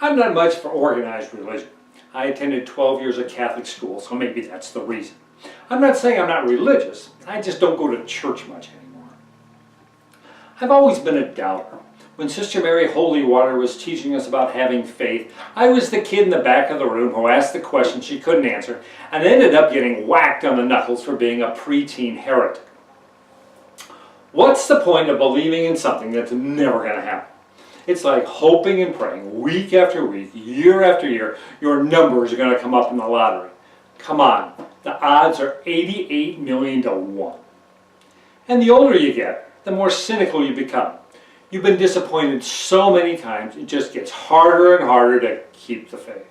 I'm not much for organized religion. I attended 12 years of Catholic school, so maybe that's the reason. I'm not saying I'm not religious, I just don't go to church much anymore. I've always been a doubter. When Sister Mary Holywater was teaching us about having faith, I was the kid in the back of the room who asked the question she couldn't answer and ended up getting whacked on the knuckles for being a preteen heretic. What's the point of believing in something that's never going to happen? It's like hoping and praying week after week, year after year, your numbers are going to come up in the lottery. Come on, the odds are 88 million to 1. And the older you get, the more cynical you become. You've been disappointed so many times, it just gets harder and harder to keep the faith.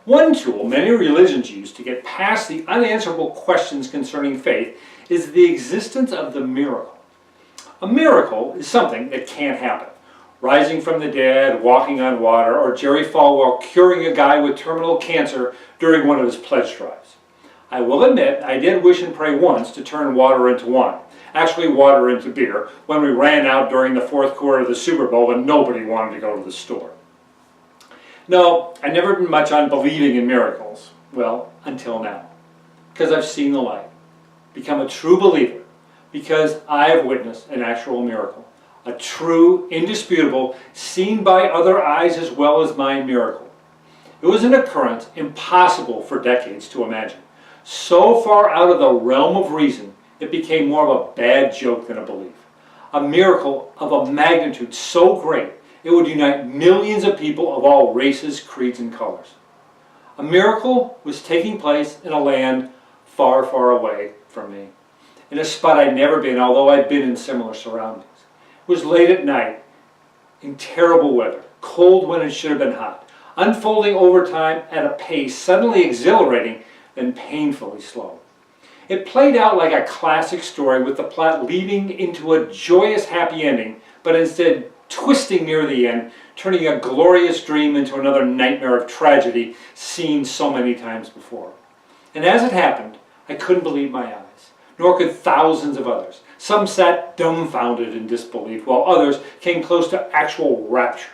One tool many religions use to get past the unanswerable questions concerning faith is the existence of the miracle. A miracle is something that can't happen. Rising from the dead, walking on water, or Jerry Falwell curing a guy with terminal cancer during one of his pledge drives. I will admit, I did wish and pray once to turn water into wine. Actually water into beer, when we ran out during the fourth quarter of the Super Bowl and nobody wanted to go to the store. No, I've never been much on believing in miracles. Well, until now. Because I've seen the light. Become a true believer. Because I have witnessed an actual miracle. A true, indisputable, seen by other eyes as well as mine miracle. It was an occurrence impossible for decades to imagine. So far out of the realm of reason, it became more of a bad joke than a belief. A miracle of a magnitude so great, it would unite millions of people of all races, creeds, and colors. A miracle was taking place in a land far, far away from me. In a spot I'd never been, although I'd been in similar surroundings. It was late at night, in terrible weather, cold when it should have been hot, unfolding over time at a pace suddenly exhilarating, then painfully slow. It played out like a classic story with the plot leading into a joyous happy ending, but instead twisting near the end, turning a glorious dream into another nightmare of tragedy seen so many times before. And as it happened, I couldn't believe my eyes, nor could thousands of others. Some sat dumbfounded in disbelief, while others came close to actual rapture.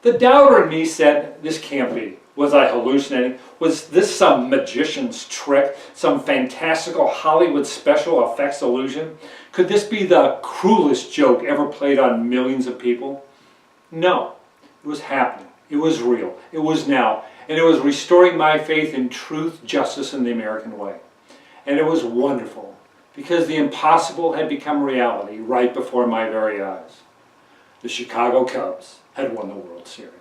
The doubter in me said, this can't be. Was I hallucinating? Was this some magician's trick? Some fantastical Hollywood special effects illusion? Could this be the cruelest joke ever played on millions of people? No. It was happening. It was real. It was now. And it was restoring my faith in truth, justice, and the American way. And it was wonderful, because the impossible had become reality right before my very eyes. The Chicago Cubs had won the World Series.